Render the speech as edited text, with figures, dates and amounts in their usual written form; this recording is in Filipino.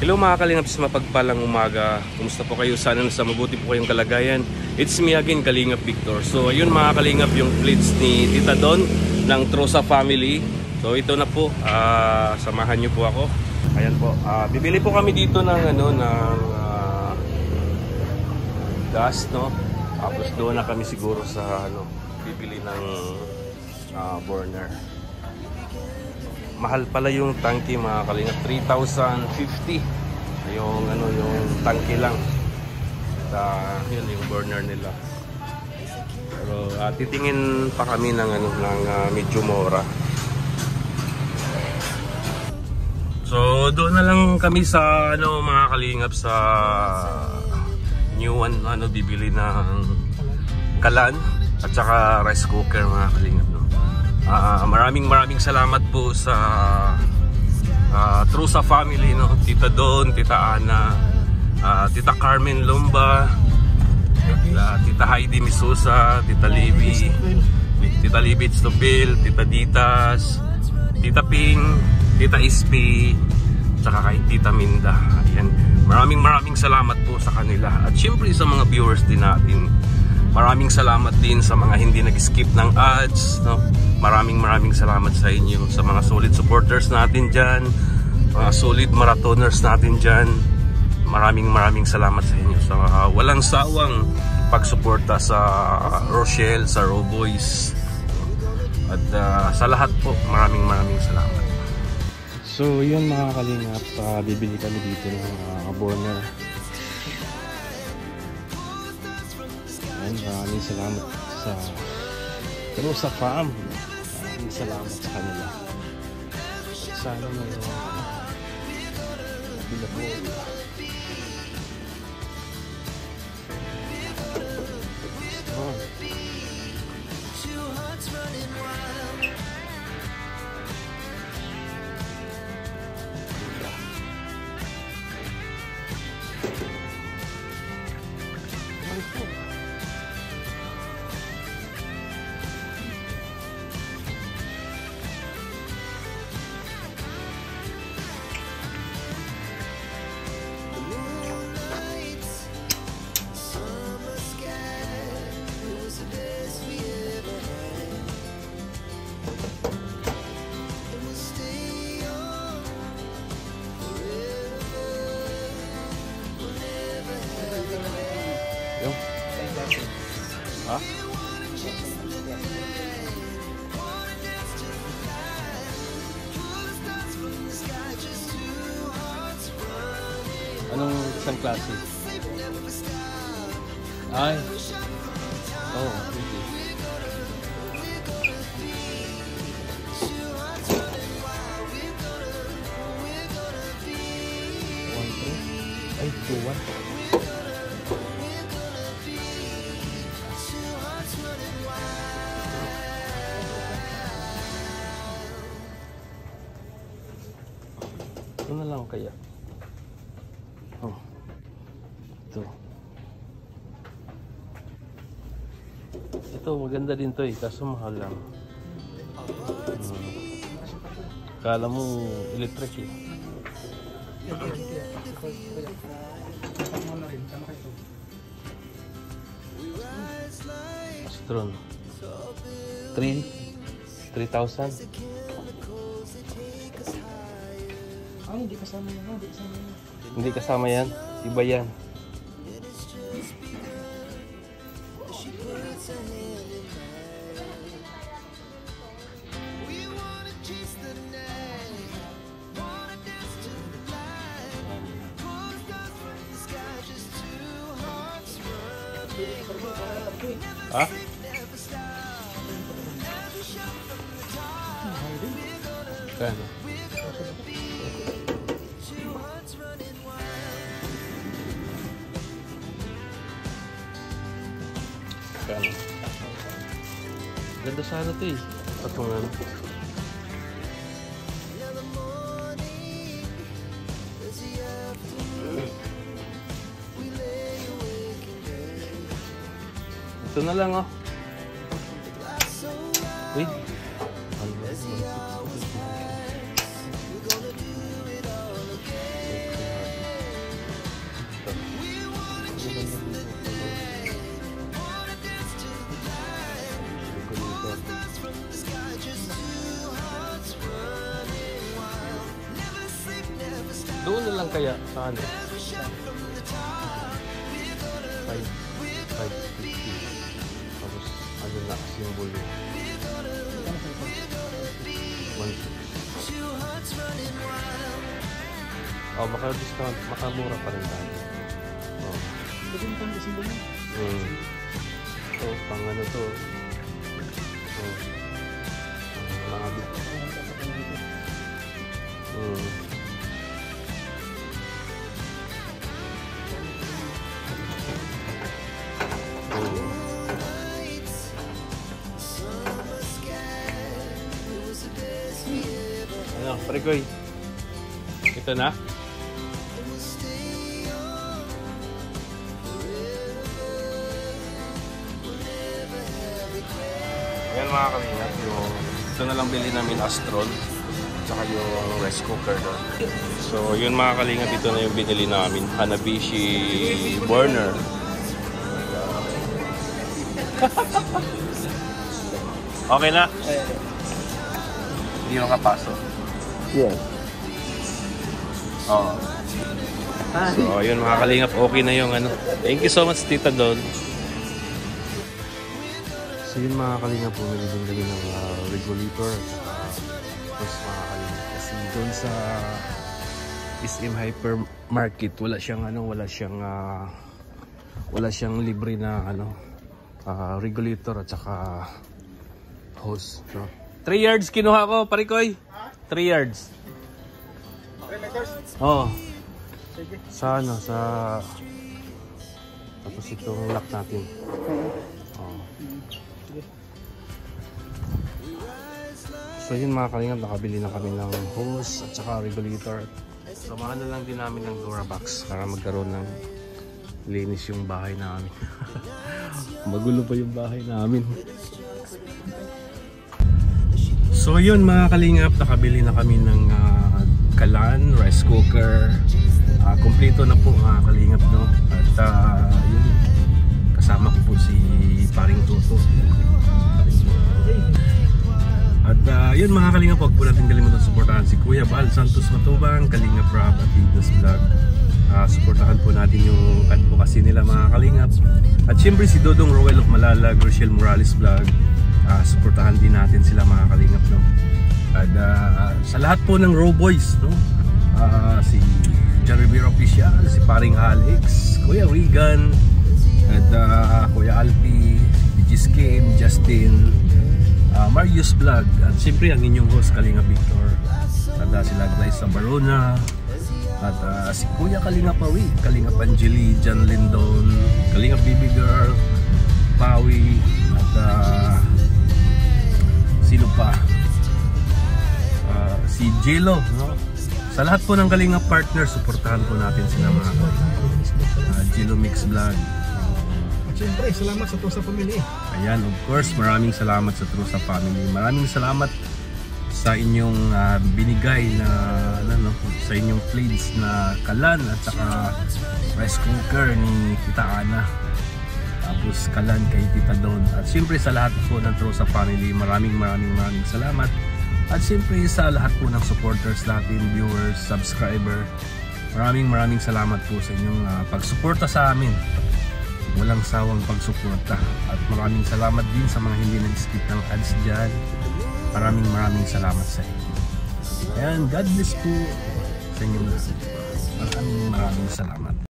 Hello mga Kalingap, sa mapagpalang umaga. Kumusta po kayo? Sana nasa mabuti po kayong kalagayan. It's me again, Kalingap Victor. So ayun mga Kalingap, yung plates ni Tita Don ng Trosa family. So ito na po, samahan nyo po ako. Ayan po, bibili po kami dito ng gas, no? Tapos doon na kami siguro sa bibili ng burner. Mahal pala yung tangke mga Kalingap, 3,050 yung yung tangke lang. Yun yung burner nila. Pero titingin pa kami ng medyo mura. So doon na lang kami sa mga Kalingap sa new one, bibili ng kalan at saka rice cooker mga Kalingap. Maraming salamat po sa Trosa family, no? Tita Don, Tita Ana, Tita Carmen Lumba, Tita Heidi Misusa, Tita Libby, Tita Libby Stobil, Tita Ditas, Tita Ping, Tita Ispi, tsaka kay Tita Minda. Ayan. Maraming salamat po sa kanila. At syempre sa mga viewers din natin, maraming salamat din sa mga hindi nag-skip ng ads, no? Maraming salamat sa inyo, sa mga solid supporters natin dyan, mga solid marathoners natin dyan. Maraming salamat sa inyo sa walang sawang pagsuporta sa Rochelle, sa Raw Boys, at sa lahat po, maraming salamat. So yun mga Kalingap, bibili kami dito ng burner. Maraming salamat sa Trosa Farm. Maraming salamat sa kanila. Sana mayroon nabila po. Ha? Anong isang klase? Ay. Oh, okay. Ay, 2-1. Ito na lang kaya. Oh. Ito maganda din to kaso mahal lang. Kala mo electric Astron 3,000. Hindi kasama yan. Hindi kasama yan. Iba yan. Ha? Kano? Ganda sana ito patungan. Ito na lang Wait. Doon na lang kaya sa ano? 550. Tapos ano na symbol yun? 1. Oh, maka-discount, makamura pa rin tayo. Oh. So, pang ano to? Oh. Mga ano, Pregoy? Ito na? Ayan mga kalingap, ito na lang bili namin Astron tsaka yung rice cooker doon. So yun mga kalingap, ito na yung binili namin, Hanabishi burner. Okay na? Hindi mo kapasok? Yeah. Oo. So yun mga kalingap, okay na yung ano. Thank you so much Tita Don. So yun mga kalingap, bumili din kami ng regulator tapos mga kalingap kasi doon sa SM Hypermarket wala siyang libre na ano regulator at saka hose, no? 3 yards kinuha ko, Parikoy. 3 yards. Okay, meters? Oo. Sige. Sa ano, sa tapos itong lock natin. Oo. So yun mga kalingap, nakabili na kami ng hose at saka regulator. Samahan na lang din namin ng Durabox para magkaroon ng linis yung bahay namin. Magulo pa yung bahay namin. So yun mga kalingap, nakabili na kami ng kalan, rice cooker. Kompleto na po mga kalingap, no? At yun, kasama ko po si Paring Toto. At yun mga kalingap, huwag po natin kalimutan suportahan si Kuya Bal Santos Matubang, Kalingap Rob at Ignas Vlog. Suportahan po natin yung advocacy nila mga kalingap. At syempre si Dodong Roel of Malalag, Rochelle Morales Vlog. Suportahan din natin sila mga kalingap, no? At sa lahat po ng Raw Boys, no? Si John Rivera Official, si Paring Alex, Kuya Regan, at Kuya Alpi, si Kim, Justin, Marius Vlog, at siyempre ang inyong host Kalingap Victor. At sila Glyza Barona, at si Kuya Kalingap Pawi, Kalingap Angeli, John Lindon, Kalingap Baby Girl, Pawi, at sino pa? Si Jello, no? Sa lahat po ng Kalingap partner, suportahan po natin sila mga Jello Mix Vlog. Siyempre, salamat sa Trusa Family. Ayan, of course, maraming salamat sa Trusa Family. Maraming salamat sa inyong binigay na ano, sa inyong plates na kalan at saka rice cooker ni Tita Ana. Tapos kalan kay Tita Don. At siyempre sa lahat po ng Trusa Family, maraming salamat. At siyempre sa lahat po ng supporters natin, viewers, subscriber, maraming salamat po sa inyong pagsuporta sa amin. Walang sawang pagsuporta. At maraming salamat din sa mga hindi nag-skip ng ads dyan. Maraming salamat sa inyo. Ayan, God bless po sa inyong lahat. Maraming salamat.